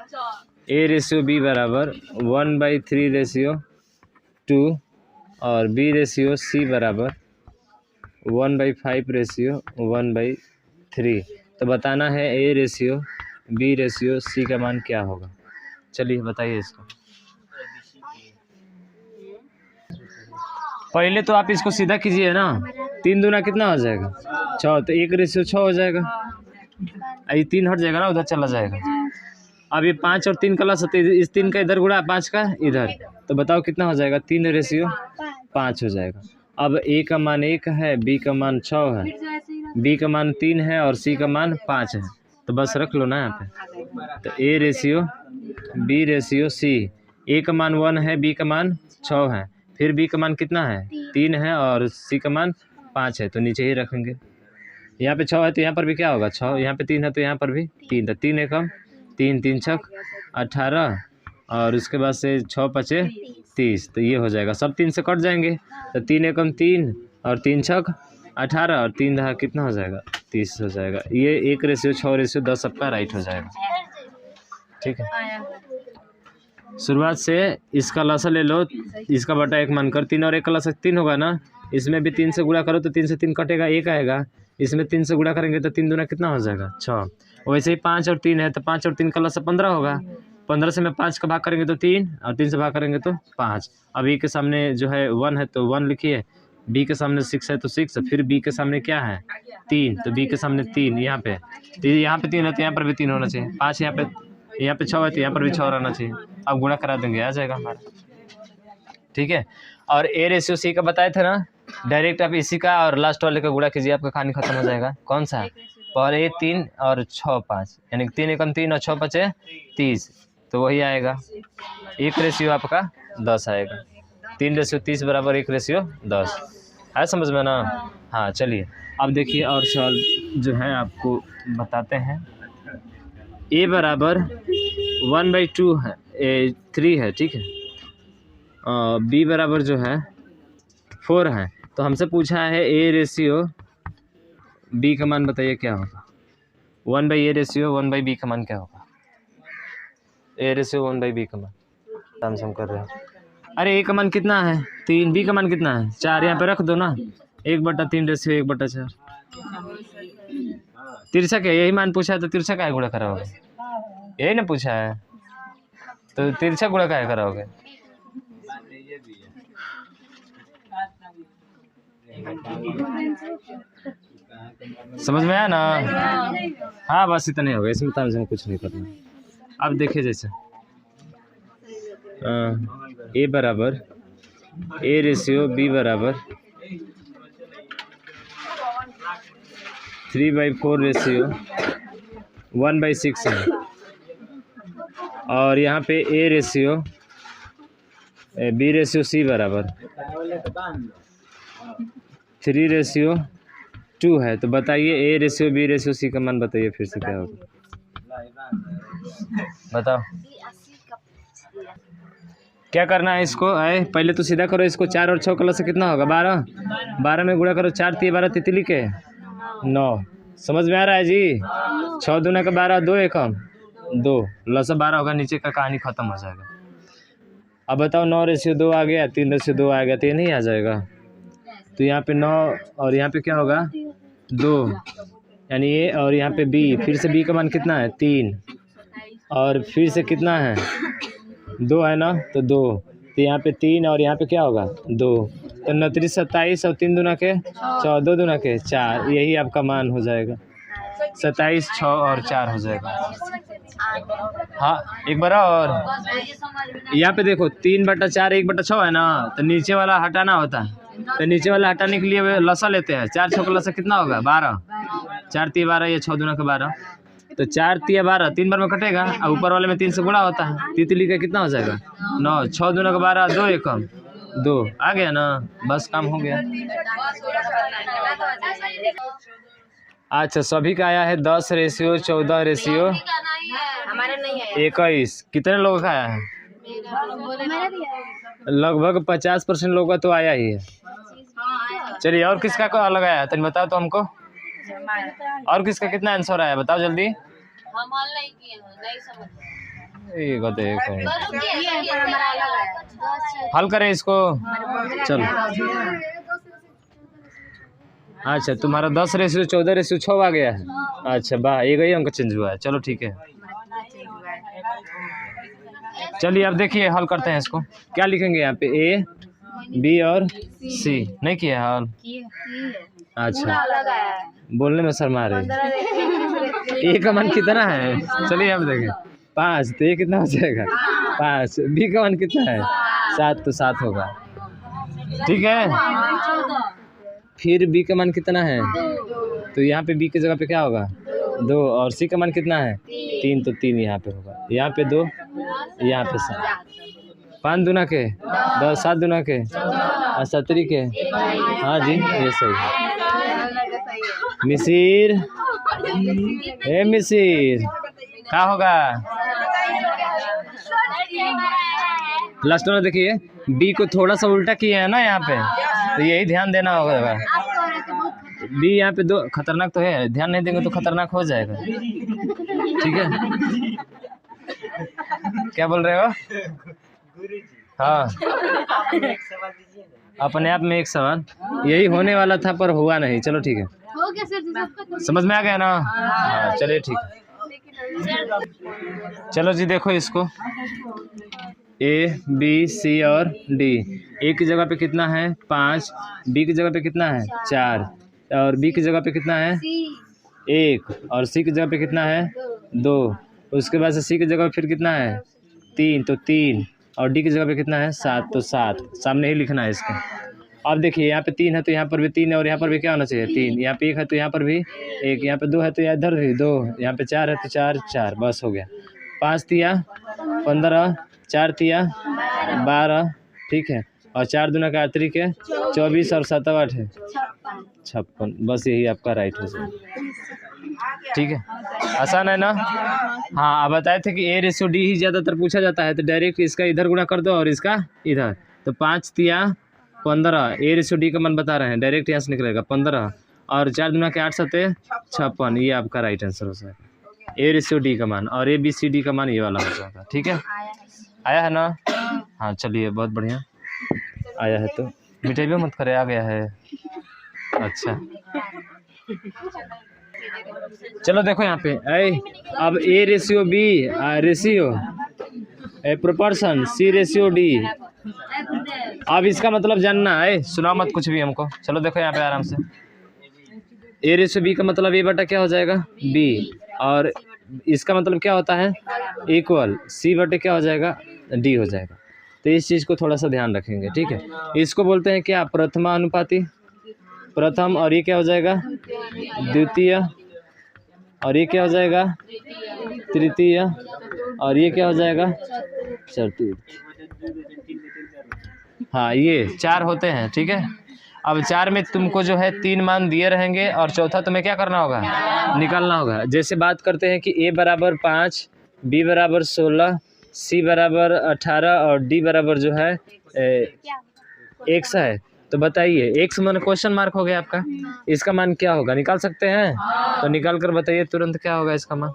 A/B बराबर 1/3/2 और B/C बराबर 1/5/1/3। तो बताना है A/B/C का मान क्या होगा। चलिए बताइए इसको। पहले तो आप इसको सीधा कीजिए ना, 3 दूना कितना हो जाएगा 6, तो 1/6 हो जाएगा। ये 3 हट जाएगा ना, उधर चला जाएगा। अब ये 5 और 3 का लस, इस 3 का इधर गुणा 5 का इधर, तो बताओ कितना हो जाएगा 3/5 हो जाएगा। अब A का मान 1 है, B का मान 6 है, B का मान 3 है और C का मान 5 है, तो बस रख लो ना यहाँ पे। तो A/B/C, A का मान 1 है, B का मान 6 है, फिर B का मान कितना है 3 है और C का मान 5 है, तो नीचे ही रखेंगे। यहाँ पे 6 है तो यहाँ पर भी क्या होगा 6, यहाँ पे 3 है तो यहाँ पर भी 3, तो 3 एकम 3, 3 छक 18 और उसके बाद से 6 पचे 30, तो ये हो जाएगा। सब 3 से कट जाएंगे, तो 3 एकम 3 और 3 छक 18 और 3 दहा कितना हो जाएगा 30 हो जाएगा। ये 1/6/10 सबका राइट हो जाएगा। ठीक है, शुरुआत से इसका लसा ले लो, इसका बटा 1 मानकर 3 और 1 का लसा 3 होगा ना, इसमें भी 3 से गुणा करो तो 3 से 3 कटेगा, 1 आएगा। इसमें 3 से गुणा करेंगे तो 3 दूना कितना हो जाएगा 6। वैसे ही 5 और 3 है तो 5 और 3 का लसा 15 होगा, 15 से में 5 का भाग करेंगे तो 3 और 3 से भाग करेंगे तो 5। अब ए के सामने जो है 1 है तो 1 लिखिए, बी के सामने 6 है तो 6, फिर बी के सामने क्या है 3, तो बी के सामने 3 यहाँ पे, तो यहाँ पे 3 है तो यहाँ पर भी 3 होना चाहिए। 5 यहाँ पे 6 है तो यहाँ पर भी 6 रहना चाहिए। अब गुणा करा देंगे, आ जाएगा हमारा। ठीक है, और A/C का बताए थे ना, डायरेक्ट आप इसी का और लास्ट वाले का गुणा कीजिए, आपका कहानी खत्म हो जाएगा। कौन सा है पहले 3 और 6 5, यानी 3 एकम 3 और 6 पचे 30, तो वही आएगा 1/10 आपका 10 आएगा। 3/30 बराबर 1/10 है, समझ में ना। हाँ चलिए अब देखिए और सवाल जो है आपको बताते हैं। A बराबर 1/2 है, 3 है, ठीक है। B बराबर जो है 4 है, तो हमसे पूछा है A/B का मान बताइए क्या होगा। 1/A/1/B का मान क्या होगा। A/1/B का मान हम कर रहे हैं। अरे A का मान कितना है 3, B का मान कितना है 4, यहाँ पे रख दो ना, 1/3/1/4। तिरछा क्या, यही मान पूछा है तो तिरछा क्या गुणा कराओगे, यही ना पूछा है, तो तिरछा गुणा क्या कराओगे। समझ में आया ना। हाँ बस इतने हो गए, इसमें तामझाम कुछ नहीं करना। अब देखिए जैसे A बराबर A/B बराबर 3/4/1/6 है, और यहाँ पे A/B/C बराबर 3/2 है। तो बताइए A/B/C का मान बताइए फिर से क्या होगा, बताओ क्या करना है इसको। पहले तो सीधा करो इसको, 4 और 6 का लसा कितना होगा 12, 12 में गुणा करो, 4 3 12 तितली के 9। समझ में आ रहा है जी। 6 दूना का 12, 2 एकम 2, लसा 12 होगा, नीचे का कहानी खत्म हो जाएगा। अब बताओ 9/2 आ गया, 3/2 आ गया, तो ये नहीं आ जाएगा। तो यहाँ पे 9 और यहाँ पे क्या होगा 2, यानी ये, और यहाँ पे B, फिर से B का मान कितना है 3 और फिर से कितना है 2 है ना, तो 2, तो यहाँ पे 3 और यहाँ पे क्या होगा 2, तो 29 27 और 3 दूना के 4, 2 दूना के 4, यही आपका मान हो जाएगा 27, 6 और 4 हो जाएगा। हाँ एक बार और यहाँ पे देखो 3/4 1/6 है ना, तो नीचे वाला हटाना होता है, तो नीचे वाला हटाने के लिए लसा लेते हैं। 4 6 का लसा कितना होगा 12, 4 3 12, ये 6 दूना का 12, तो 4 3 12 3 बार में कटेगा, और ऊपर वाले में 3 से गुणा होता है, तितली का कितना हो जाएगा 9, 6 दूना का 12, 2 एकम 2 आ गया ना, बस काम हो गया। अच्छा सभी का आया है 10/14/21। कितने लोगों का आया है, लगभग 50% लोगों का तो आया ही है। चलिए और किसका को अलग आया है तो बताओ तो हमको, और किसका कितना आंसर आया बताओ जल्दी। हम हल नहीं किए हैं, नहीं समझ। ये को देखो, हल करें इसको। चलो अच्छा, तुम्हारा 10:14:6 आ गया है। अच्छा वाह, एक ही अंक चेंज हुआ है। चलो ठीक है, चलिए अब देखिए हल करते हैं इसको। क्या लिखेंगे यहाँ पे? ए बी और सी नहीं किया हल? अच्छा, बोलने में शर्मा रहे। ए का मान कितना है? चलिए अब देखें, 5, तो ये कितना हो जाएगा? 5। बी का मान कितना है? 7, तो 7 होगा। ठीक है, फिर बी का मान कितना है? तो यहाँ पे बी की जगह पे क्या होगा? 2। और सी का मान कितना है? 3, तो 3 यहाँ पे होगा। यहाँ पे 2, यहाँ पे 7। 5 दूना के 10, 7 दूना के 7 के। हाँ जी, ये सही है। मिसिर, ए मिसिर, क्या होगा? लास्ट में देखिए, बी को थोड़ा सा उल्टा किया है ना यहाँ पे, तो यही ध्यान देना होगा। बी यहाँ पे 2 खतरनाक तो है, ध्यान नहीं देंगे तो खतरनाक हो जाएगा। ठीक है, क्या बोल रहे हो? हाँ, अपने आप में एक सवाल यही होने वाला था पर हुआ नहीं। चलो ठीक है, हो गया सर, समझ में आ गया ना? हाँ चलिए ठीक है। चलो जी देखो इसको, ए बी सी और डी। ए की जगह पे कितना है? 5। बी की जगह पे कितना है? 4। और बी की जगह पे कितना है? 1। और सी की जगह पे कितना है? 2। उसके बाद से सी की जगह फिर कितना है? 3, तो 3। और डी की जगह पे कितना है? 7, तो 7। सामने ही लिखना है इसको। अब देखिए, यहाँ पे 3 है तो यहाँ पर भी 3 है, और यहाँ पर भी क्या होना चाहिए? 3। यहाँ पे 1 है तो यहाँ पर भी 1। यहाँ पे 2 है तो इधर भी 2। यहाँ पे 4 है तो 4, 4। बस हो गया। 5 तिया 15, 4 तिया 12। ठीक है, और 4 दूना का 8 के 24, और 7 8 है 56। बस यही आपका राइट हो जाएगा। ठीक है, आसान है ना? हाँ, आप बताए थे कि A/D ही ज़्यादातर पूछा जाता है, तो डायरेक्ट इसका इधर गुणा कर दो और इसका इधर। तो 5 तिया 15, A/D का मान बता रहे हैं, डायरेक्ट यहाँ से निकलेगा 15। और 4 दूना के 8 7 56। ये आपका राइट आंसर हो जाएगा, A/D का मान। और ABCD का मान ये वाला हो जाएगा। ठीक है, आया है ना? हाँ चलिए, बहुत बढ़िया आया है। तो मिठाई भी मत करे, आ गया है। अच्छा चलो देखो यहाँ पे, अब A/B रेशियो, प्रोपोर्शन C/D। अब इसका मतलब जानना है, सुना मत कुछ भी हमको। चलो देखो यहाँ पे आराम से, A/B का मतलब A बटा क्या हो जाएगा? B। और इसका मतलब क्या होता है? इक्वल C बटे क्या हो जाएगा? D हो जाएगा। तो इस चीज़ को थोड़ा सा ध्यान रखेंगे। ठीक है, इसको बोलते हैं क्या? प्रथमानुपाती। प्रथम, और ये क्या हो जाएगा? द्वितीय। और ये क्या हो जाएगा? तृतीय। और ये क्या हो जाएगा? चतुर्थ। हाँ, ये 4 होते हैं। ठीक है, अब 4 में तुमको जो है 3 मान दिए रहेंगे, और चौथा तुम्हें क्या करना होगा? निकालना होगा। जैसे बात करते हैं कि A बराबर 5, B बराबर 16, C बराबर 18, और D बराबर जो है X है। तो बताइए, X मान क्वेश्चन मार्क हो गया आपका, इसका मान क्या होगा? निकाल सकते हैं? तो निकाल कर बताइए तुरंत, क्या होगा इसका मान?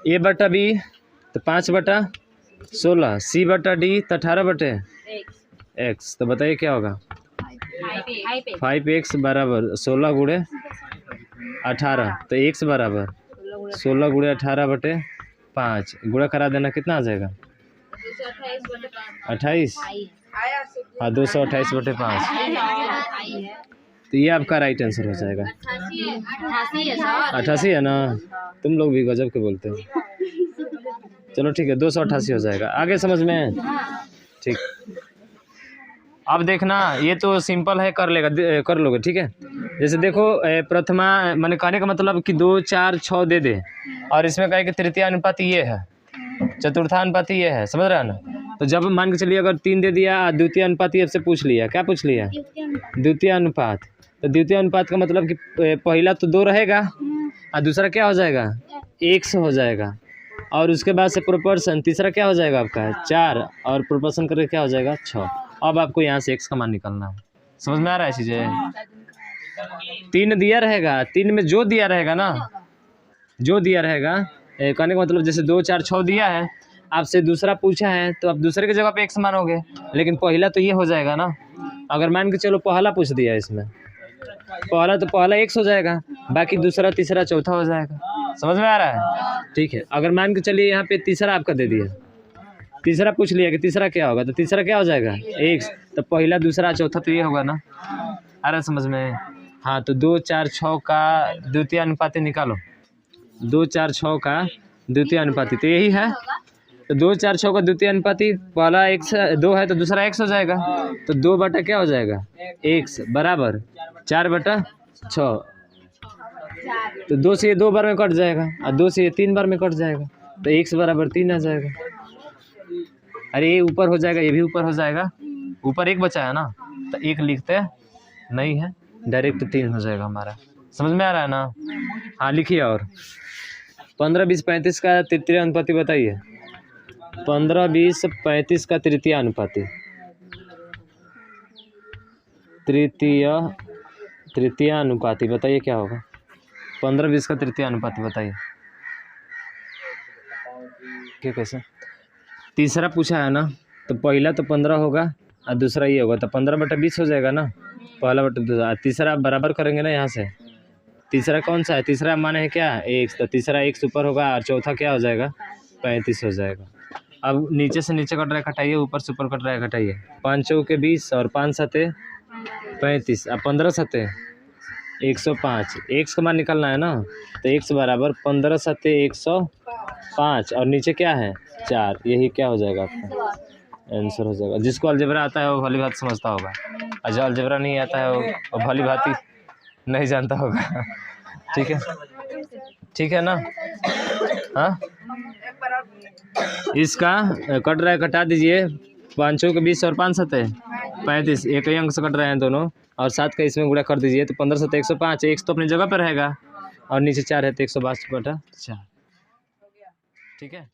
A बटा B तो 5 बटा 16, C बटा D तो 18 बटे X। तो बताइए क्या होगा? 5X बराबर 16 गुणे 18, तो X बराबर 16 गुणे 18 बटे 5। गुणा करा देना, कितना आ जाएगा? 28। हाँ, 228 बटे 5। तो ये आपका राइट आंसर हो जाएगा। 88 है ना? तुम लोग भी गजब के बोलते हो। चलो ठीक है, 288 हो जाएगा। आगे समझ में? ठीक, अब देखना, ये तो सिंपल है, कर लोगे। ठीक है, जैसे देखो, प्रथमा मैंने कहने का मतलब कि 2 4 6 दे दे, और इसमें कहे कि तृतीय अनुपात ये है, चतुर्थानुपात ये है। समझ रहा है ना? तो जब मान के चलिए अगर 3 दे दिया, द्वितीय अनुपात आपसे पूछ लिया, क्या पूछ लिया? द्वितीय अनुपात। तो द्वितीय अनुपात का मतलब कि पहला तो 2 रहेगा, और दूसरा क्या हो जाएगा? 1 हो जाएगा। और उसके बाद से प्रोपोर्शन, तीसरा क्या हो जाएगा आपका? 4, और प्रोपोर्शन करके क्या हो जाएगा? 6। अब आपको यहाँ से X का मान निकालना है। समझ में आ रहा है चीज़ें? 3 दिया रहेगा, 3 में जो दिया रहेगा ना, जो दिया रहेगा, कहने का मतलब जैसे 2 4 6 दिया है, आपसे दूसरा पूछा है तो आप दूसरे की जगह पे x मानोगे, लेकिन पहला तो ये हो जाएगा ना। अगर मान के चलो पहला पूछ दिया इसमें, पहला तो पहला x हो जाएगा, बाकी दूसरा तीसरा चौथा हो जाएगा। समझ में आ रहा है? ठीक है। अगर मान के चलिए यहाँ पे तीसरा आपका दे दिया, तीसरा पूछ लिया कि तीसरा क्या होगा, तो तीसरा क्या हो जाएगा x, तो पहला दूसरा चौथा तो ये होगा ना। आ रहा समझ में? हाँ, तो 2 4 6 का द्वितीय अनुपाती निकालो, 2 4 6 का द्वितीय अनुपाती तो यही है। तो 2 4 6 का द्वितीय अनुपाती, पहला x 2 है तो दूसरा x हो जाएगा, तो 2 बटा क्या हो जाएगा x बराबर 4 बटा 6। तो 2 से ये 2 बार में कट जाएगा और 2 से ये 3 बार में कट जाएगा, तो x बराबर 3 आ जाएगा। अरे ये ऊपर हो जाएगा, ये भी ऊपर हो जाएगा, ऊपर 1 बचा है ना, तो 1 लिखते नहीं है, डायरेक्ट 3 हो जाएगा हमारा। समझ में आ रहा है ना? हाँ लिखिए। और 15 20 35 का तृतीय अनुपाती बताइए। 15 20 35 का तृतीय अनुपाती, तृतीय अनुपाती बताइए क्या होगा। 15 20 का तृतीय अनुपाती बताइए क्या, कैसे? तीसरा पूछा है ना, तो पहला तो 15 होगा और दूसरा ये होगा, तो 15 बटा 20 हो जाएगा ना, पहला बटा दूसरा। तीसरा बराबर करेंगे ना यहाँ से, तीसरा कौन सा है, तीसरा माने है क्या x, तो तीसरा x ऊपर होगा और चौथा क्या हो जाएगा 35 हो जाएगा। अब नीचे से नीचे कट रहा है घटाइए, ऊपर से ऊपर कट रहा है घटाइए। 5 चौके 20 और 5 सते 35 और 15 सते 105। x का मान निकालना है ना, तो x बराबर 15 सते 105 और नीचे क्या है 4, यही क्या हो जाएगा आपका आंसर हो जाएगा। जिसको अलजेब्रा आता है वो भली बात समझता होगा, और जो अलजेब्रा नहीं आता है वो भली भांति नहीं जानता होगा। ठीक है, ठीक है ना? हाँ, इसका कट रहा है, कटा दीजिए। 5 चौके 20 और 5 सते 35, एक ही अंक से कट रहे हैं दोनों, और 7 का इसमें गुणा कर दीजिए, तो 15 सते 105, x तो अपनी जगह पर रहेगा और नीचे 4 है तो 105 बटा 4। ठीक है।